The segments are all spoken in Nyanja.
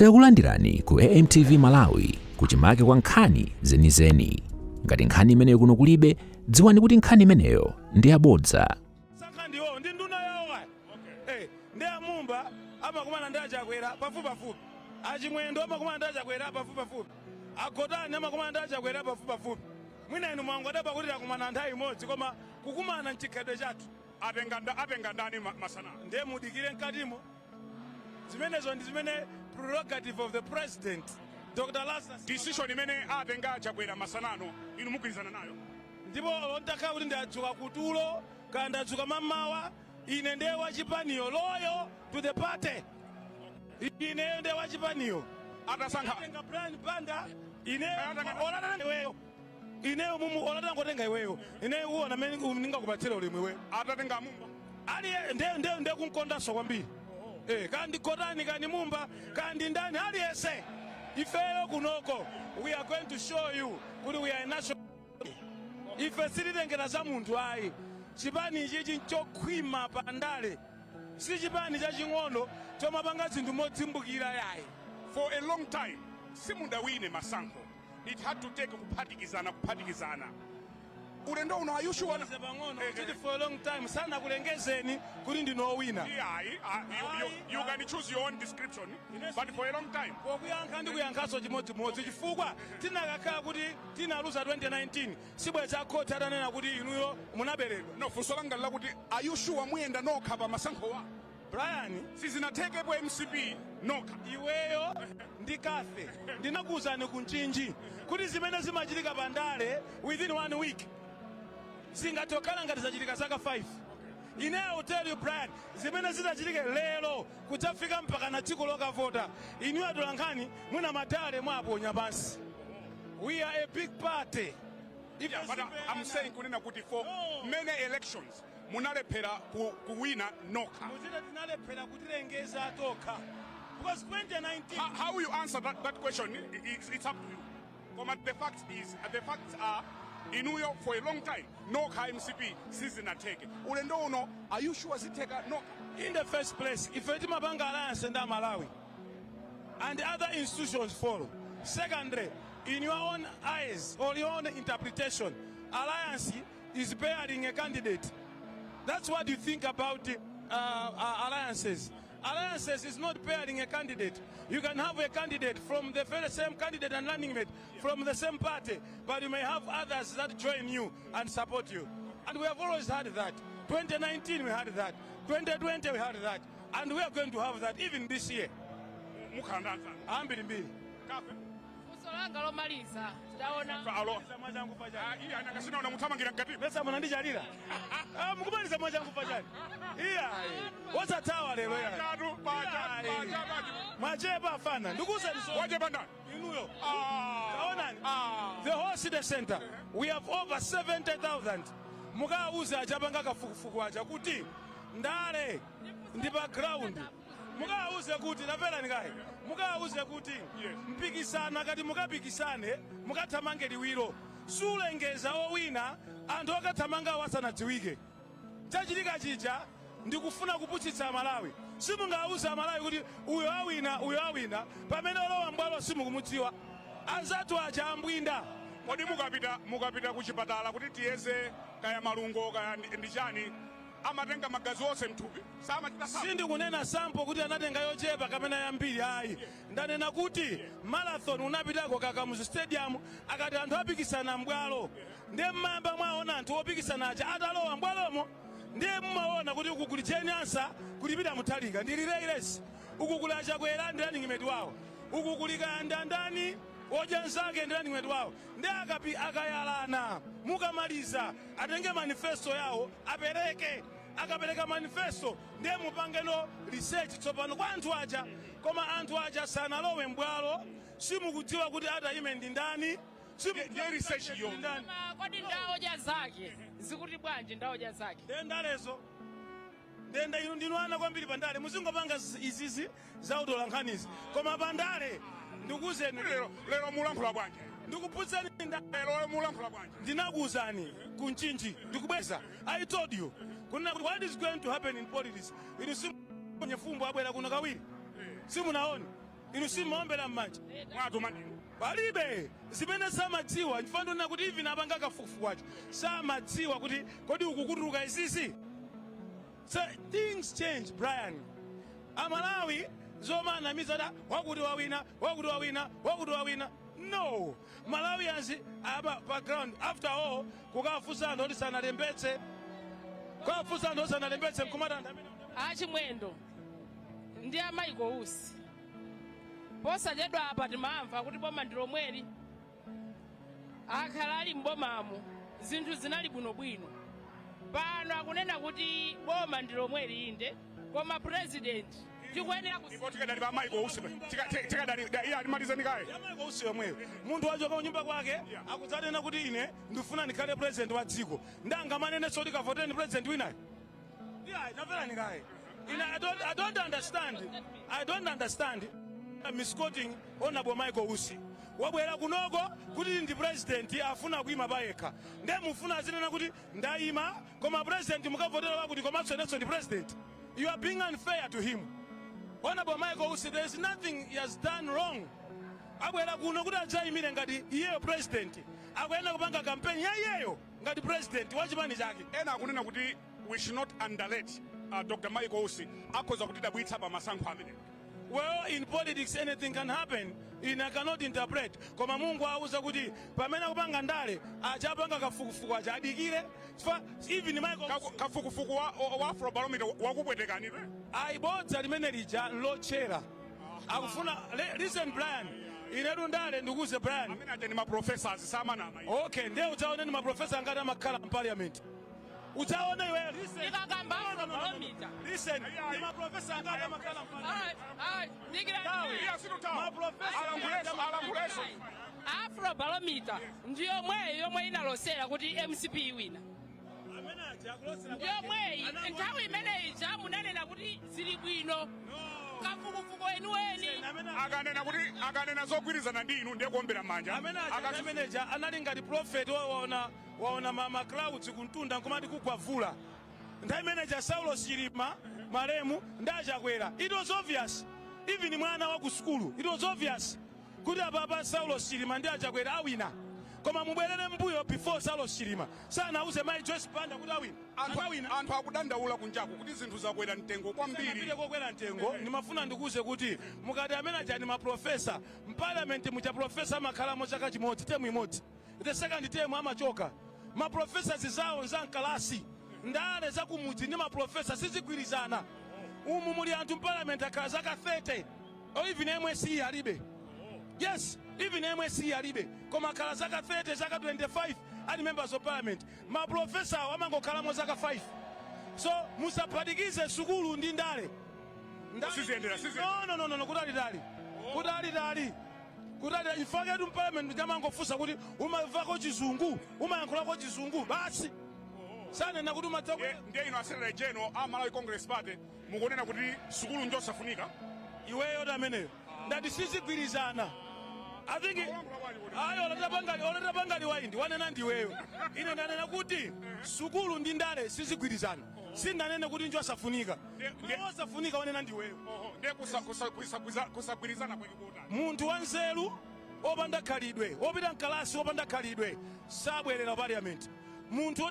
Takulandirani ku AMTV Malawi kuchimake kwa nkhani zenizeni. Ngati nkhani imeneyo kuno kulibe, dziwani kuti nkhani imeneyo ndi yabodza. Sakhandiwo ndi nduna yawo ndi amumba amakumana ndi achakwera pafupipafupi, achimwendo amakumana ndi achakwera pafupipafupi, agotani amakumana ndi achakwera pafupipafupi. Mwina inu mwangu adaba kuti akumana nthawi imodzi koma kukumana mchikhalidwe chathu. Apenga ndani masana ndiye mudikire mkatimo. Zimenezo ndi zimene prerogative of the president Dr. Lassa decision imene apenga achakwera masanano inu mugwirizana nayo. Ndipo ndakhala kuti ndadzuka kutulo kana ndadzuka mamawa, ine ndiye wachipaniyo loyal to the party. Ine ndiye wachipaniyo Atasankha Simmene Banda, ine olata iweyo, ine mumu olata ngotenga iweyo, ine uona mene ningakupatsira ulemu iweyo. atatenga mumba Ali ndiye kunkondanso kwambiri. Kandi kotani kandi mumba kandi ndani aliyese ifeyo kunoko, we are going to show you kuti we are a national. Ife silitengera za munthu ayi. Chipani chichi chokhwima pandale, si chipani chaching'ono chomapanga zinthu modzimbukira yayi. for a long time simudawine masankho, it had to take kuphatikizana ulendo uno ayushuwa pang'ono kuti for a long time sana kulengezeni kuti ndinowina. you can choose your own description, but for a long time Pokuyankha ndi kuyankhaso chimodzimodzi chifukwa tinakakhala kuti tinaluza 2019 sibweza khoti atanena kuti inuyo munaberedwa. no funso langa lakuti ayushuwa muyenda nokha pa masankhowa Brian, sizinathekepo MCP nokha. iweyo ndi kafe ndinakuwuzani kunchinji kuti zimene zimachitika pandale within 1 week zingatokana ngati zachitika zaka 5. Ineyo tell you Brian, zimene zitachitike lero kudzafika mpaka na dziko lokavota, inuyo atolankhani mwina madale mwaponya pansi. We are a big party. Yeah, but I'm saying kunena kuti for many elections munalephera kuwina nokha. muzita tinalephera kutilengeza tokha because 2019 How will you answer that question? It's up to you. But the facts are inuyo for a long time nokha MCP sizinatheke ulendo uno. Are you sure zitheka nokha? in the first place, if timapanga alliance and Malawi and other institutions follow. Secondly, in your own eyes or your own interpretation, alliance is bearing a candidate. That's what you think about alliances. Alliances is not pairing a candidate. You can have a candidate from the very same candidate and running mate from the same party, but you may have others that join you and support you. And we have always had that. 2019 we had that. 2020 we had that. And we are going to have that even this year. Mukhandanza. Ambirimbiri. Kafe. Usolanga lomaliza taona Alo. Mwachangu pachani. Iya nakasina unamuthamangira ngati. Pesa munandichalira. Mukumaliza mwachangu pachani. Iya. Wasatawa lero ya. Mwachepa afana. Ndikuza niso. Waje banda. Inuyo. Taonani. The whole city center, we have over 70,000. Mukauza achapanga kafukufuku acha kuti ndale ndi background. Mukauze kuti napera nikaye. Mukauze kuti mpikisana kati mukapikisane mukathamange liwiro. Sulengeza owina anthu akathamanga wasanadziwike. Chachitika chija ndikufuna kuputsitsa Malawi. Simungauza Malawi kuti uyo awina pamene olowa mbwalo simukumudziwa. Anzathu aja ambwinda. Kodi mukapita kuchipatala kuti tiyeze kaya malungo kaya ndichani amatenga magazi onse mthupi samachita sampo. Sindikunena sampo kuti anatenga yochepa kapena yambiri ayi. Ndanena kuti marathon unapitako kaka mu stadium akati anthu apikisana mbwalo. Ndiye mmamba mwaona anthu opikisana aja atalowa mbwalomo. Ndiye mmaona kuti uku kuli chenyansa kulipita muthalika ndili race. Uku kuli achakwera ndi running mate wawo. Uku kuli kayanda ndani ojanzake ndi running mate wawo. Ndiye akayalana mukamaliza atenge manifesto yawo apereke. Akapereka manifesto ndiye mupangeno research tsopano kwa anthu aja, koma anthu aja sanalowe mbwalo simukudziwa kuti atayime ndi ndani. Ndiye research yo. kodi ndaoja zake zikuti bwanji ndaoja zake Ndalezo. Ndenda inu ndinu ana kwambiri pandale muzingopanga izizi za utolankhanizi. Koma pandale ndikuzeni Lero mulankhula bwanji. ndikuputseni Lero mulankhula bwanji. ndinakuwuzani kunchinji ndikubweza. I told you. What is going to happen in politics? Inu simufumbo abwera kuno kawiri. Simunaoni. inu simuombera m'manja mwatu mani palibe zimene samadziwa chifukwa ndina kuti ivi napanga kafukufuku wacho samadziwa kuti kodi ukukutuluka izizi. So things change, Brian. Amalawi zomanamiza da wakuti wawina. No, Malawians aba background. After all, kukafusa ndo sanalembetse. Kukafusa ndo sanalembetse mkumata ndamene. Chimwendo ndi amaiko usi posajedwa apa timamva kuti boma ndilo mweri akhala ali mbomamo zinthu zinali bwinobwino. Pano akunena kuti boma ndilo mweri inde koma president tikuyenera ndipo tikadali pa maiko usi tikadali iya alimalizeni kaye amaiko usi yomweyo munthu wachoka kunyumba kwake akudzanena kuti ine ndifuna ndikhale president wa dziko ndanga manene soti kavoteni president winayo. Yeah, naverani kaye. I don't understand misquoting honorable Michael Usi. Wabwera kunoko kuti ndi president afuna kuima payekha. Nde mufuna zinena kuti ndaima koma president mukavotera wakuti komanso nenso ndi president. You are being unfair to him. Honorable Michael Usi, there is nothing he has done wrong. Abwera kuno kuti ajaimire ngati iyeyo president. Akuyenda kupanga campaign iyeyo ngati president wachimani chake. Ena akunena kuti we should not underrate Dr. Michael Usi akhoza kuti dabwitsa pa masankho amene. Well, in politics anything can happen. I cannot interpret. Koma Mungu auza kuti pamene kupanga ndale achapanga kafukufuku acha adikire. Even Michael kafukufuku wa Afro Barometer wakupwetekani re. Aibodza limene lija lochera. Akufuna listen Brian. Inedu ndale ndikuze Brian. Amene aja ni ma professors samana ama. Okay, ndio utaona ni ma professor ngati amakhala mu parliament. Utaona iwe listen. Ikagamba Afro Barometer. Listen, ni ma professor ngati amakhala mu parliament. Ma professor alambuleso. Afro Barometer ndiyo mwe yomwe inalosera kuti MCP wina. Ndiyo mwe nthawi imeneyi munanena kuti zili bwino. Kafukufuku enuweni. Akanena zogwirizana ndi inu ndiye kuombera manja. Manager anali ngati prophet waona mama clouds kuntunda nkomati kugwavula. Nthawi manager Saulo Chilima Malemu ndachakwera. It was obvious. Even mwana wa ku school, it was obvious. Kuti ababa Saulo Chilima ndachakwera awina. Koma mubwerere mbuyo before Saulo Chilima. Sana uze mai Joyce Banda kuti awina. Anthu akudandaula kunjaku kuti zinthu zakwera mtengo kwambiri. Ndile kokwera mtengo, nimafuna ndikuze kuti mukati amene ajani ma professor, parliament mucha professor makhalamo chaka chimodzi, temu imodzi. The second term amachoka. Ma professors zawo nzankalasi. Ndale za kumudzi ndi ma professor sizigwirizana. Umu muli anthu parliament akhala zaka 30. Or even MSC alibe. Yes, even MSC alibe. Koma akhala zaka 30, zaka 25 ali members of parliament. Ma professor amangokhalamo zaka 5. So musapadikize sukulu ndi ndale. Siziyendera. No, kudali ifake tu parliament ndamangofusa kuti umavako chizungu, umayankhulako chizungu basi. Sana na kuti umatsakwera. Ndiye ino Secretary General Malawi Congress Party mukunena kuti sukulu njosafunika. Iweyo ameneyo. Ndati sizigwirizana. I think ayo olatapangali waindi wanena ndiweyo. Ine ndanena kuti sukulu ndi ndale sizigwirizana. Sindanene kuti njosafunika. Njosafunika wanena ndiweyo. Ndiye kusagwirizana kwekikuta. Munthu wanzeru opanda khalidwe, opita mkalasi opanda khalidwe sabwerera parliament. Munthu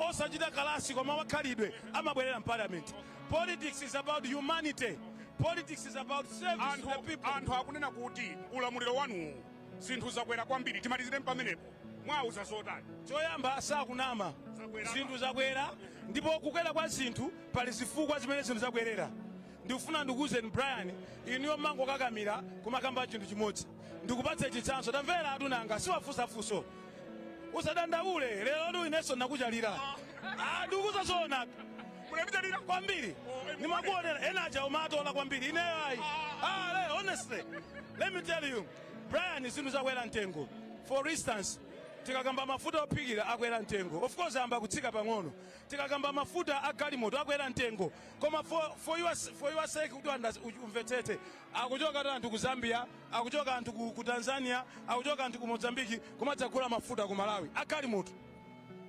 osachita kalasi koma wakhalidwe amabwerera parliament. Politics is about humanity. Politics is about service to the people. Anthu akunena kuti ulamuliro wanu zinthu zakwera kwambiri timalizire pamenepo. Mwauza zotani. Choyamba sakunama. Zinthu zakwera ndipo kukwera kwa zinthu pali zifukwa zimene zinthu zakwerera. Ndikufuna ndikuze Brian iniyo mango kakamira kumakamba chinthu chimodzi. Ndikupatsa chitsanzo tamvera atunanga siwafusafuso. Usadandaule lero ndo ineso nakuchalira. Ndikuza zona. Munabitalira kwambiri. Nimakuonera enaja umatola kwambiri. Ineyo ayi. Honestly. Let me tell you. Brian zinthu zakwera mtengo. For instance, tikakamba mafuta ophikira akwera mtengo. Of course amba kutsika pang'ono. Tikakamba mafuta agalimoto akwera mtengo. Koma for your sake kuti umvetsetse. Akuchoka anthu ku Zambia, akuchoka anthu ku Tanzania, akuchoka anthu ku Mozambique kumadzagula mafuta ku Malawi. Agalimoto.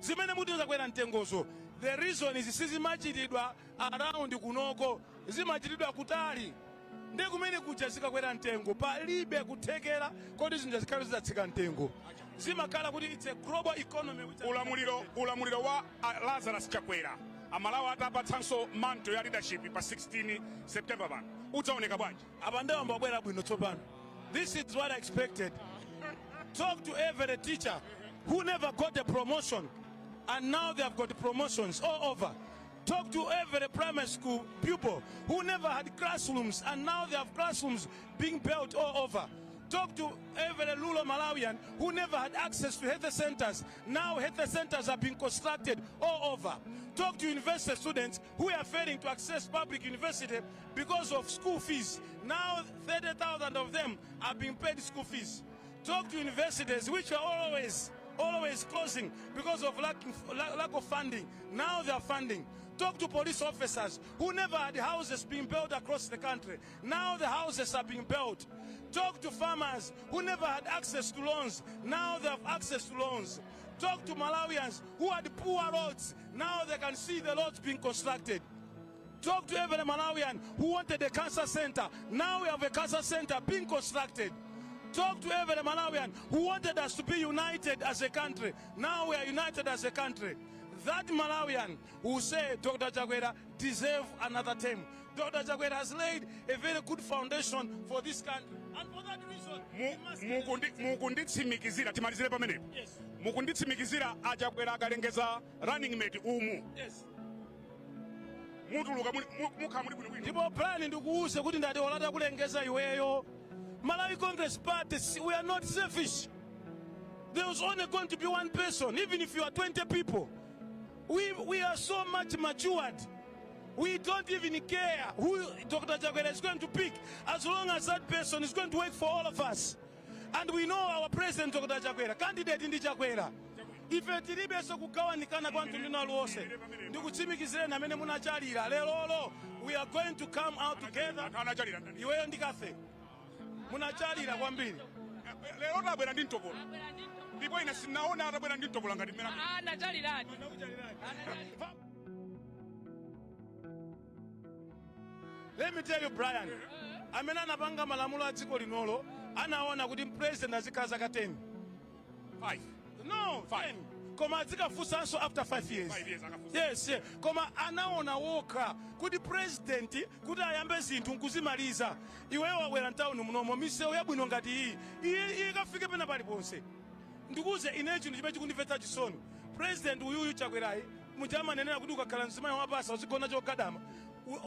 Zimene muti zakwera mtengozo. The reason is sizimachitidwa around kunoko. Zimachitidwa kutali. ndi kumene kuja zikakwera mtengo palibe kuthekera kodi zinthu zikhale zidzatsika mtengo zimakhala kuti it's a global economy ulamuliro wa Lazarus Chakwera amalawi atapatsanso manto ya leadership pa 16 September pano udzaoneka bwanji apa ndewamba bwera bwino tsopano. This is what I expected. Talk to every teacher who never got a promotion and now they have got promotions all over. Talk to every primary school pupil who never had classrooms and now they have classrooms being built all over. Talk to every rural Malawian who never had access to health centers. Now health centers are being constructed all over. Talk to university students who are failing to access public university because of school fees. Now 30,000 of them are being paid school fees. Talk to universities which are always closing because of lack of funding. Now they are funding. Talk to police officers who never had houses being built across the country. Now the houses are being built. Talk to farmers who never had access to loans. Now they have access to loans. Talk to Malawians who had poor roads. Now they can see the roads being constructed. Talk to every Malawian who wanted a cancer center. Now we have a cancer center being constructed. Talk to every Malawian who wanted us to be united as a country. Now we are united as a country. That Malawian who say Dr. Chakwera deserves another term. Dr. Chakwera has laid a very good foundation for this country. And for that reason, mukunditsimikizira timalizire pamenepo. Yes. Mukunditsimikizira Chakwera akalengeza running mate umu. Yes. Mutuluka mukhamuli bwino. Ndipo plan ndikuuze kuti ndati olata kulengeza iweyo. Malawi Congress Party, we are not selfish. There was only going to be one person, even if you are 20 people. We are so much matured. We don't even care who Dr. Chakwera is going to pick, as long as that person is going to work for all of us. And we know our president, Dr. Chakwera, candidate in the Chakwera. Ife tilibe so kugawanikana kwantu ndina lwose ndikutsimikizire namene munachalira lero we are going to come out together. Iweyo ndikafe munachalira kwambiri lero tabwera ndi mtopola ndipo ine sinaona atabwera ndi mtopola ngati mmene ndachaliradi. Let me tell you, Brian, amene anapanga malamulo a dziko linolo anaona kuti president azikhala zaka 10. 5. No, 5. Koma azikafusanso after 5 years. 5 years akafusa. Yes. Koma anaona wokha kuti president kuti ayambe zinthu nkuzimaliza. Iweyo wabwera mtawuni munomo misewu yabwino ngati iyi ikafike pena paliponse. Ndikuze ine chinthu chimene chikundimvetsa chisoni. President uyuyu Chakwerayi muchamanenera kuti ukakhala mzimayi wapasa uzigona chogadama.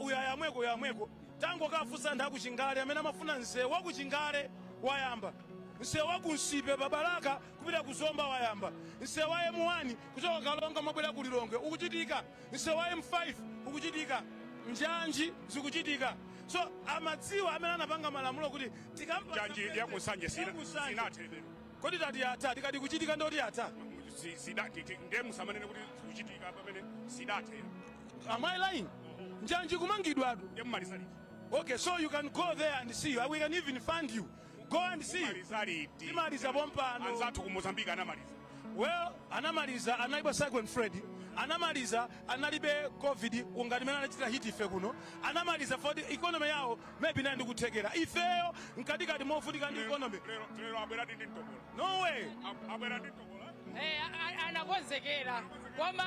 Uyayamweko tango kafusa ndi akuchingale amene amafuna nsewu wakuchingale wayamba. Nsewu wakunsipe babalaka kupita kuzomba wayamba. Nsewu wa M1 kuchoka Kalonga mabwera kulilongwe ukuchitika. Nsewu wa M5 ukuchitika. Njanji zikuchitika. So amadziwa amene anapanga malamulo kuti tikampa njanji ya kusanje sinathe. Kodi tati yata tikati kuchitika ndoti yata. Sidati ndemu samanene kuti kuchitika pamene sidathe. Am I lying? Njanji kumangidwadu. Ndemu malizali. Okay, so you can go there and see. We can even fund you. Go and see. Imaliza bompano. Anzatu ku Mozambique anamaliza. Well, anamaliza anaiba Cyclone Freddy. Anamaliza analibe COVID ungati mena anachita hit ife kuno. Anamaliza for the economy yao maybe na ndikuthekera. Ifeyo nkadikati mofutika ndi economy. Lero abwera ndi mtopola. No way. Abwera ndi mtopola. Anakonzekera. Koma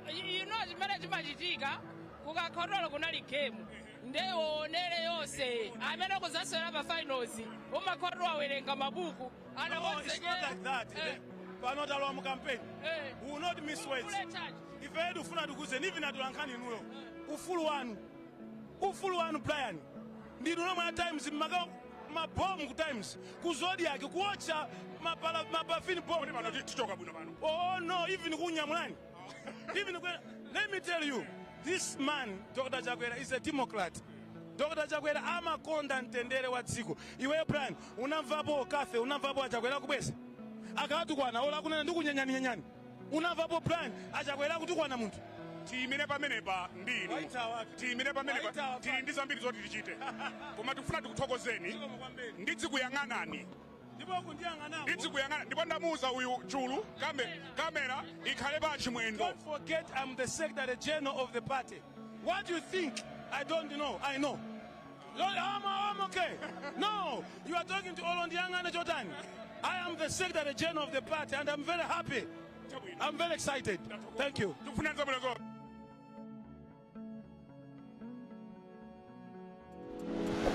chimene chimachitika kukakhotolo kunali game. Ndeonere yose amene kuzaswera pa finals umakhotolo awerenga mabuku anakonzekera. It's not like that. Panotalo mu campaign. We will not miss words. If I do funa dukuze even atulankhani nuyo. Ufulu wanu Brian. Ndinu nomwe times mabomu ku times ku Zodiac kuocha mapafini bomb pano tichoka bwino pano. Oh no, even kunyamulani. Let me tell you, this man Dr. Chakwera is a Democrat. Dr. Chakwera amakonda mtendere wa dziko. Iwe Brian unamvapo kafe unamvapo Chakwera kubwesa. Akatukwana ola kunena ndikunyenyani. Unamvapo Brian Chakwera kutukwana munthu. Timine pamenepa ndinu. Timine pamenepa tili ndi zambiri zoti tichite. Koma tikufuna tikuthokozeni. Ndizikuyang'anani. Ndizikuyang'ana ndipo ndamuuza uyu chulu kamera ikhale pa Chimwendo. Don't forget I'm the Secretary General of the party. What do you think? I don't know. I know. I'm okay. No, you are talking to Olondiangana Jordan. I am the Secretary General of the party and I'm very happy. I'm very excited. Thank you.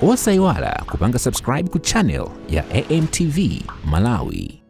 Osaiwala kupanga subscribe ku channel ya AMTV Malawi.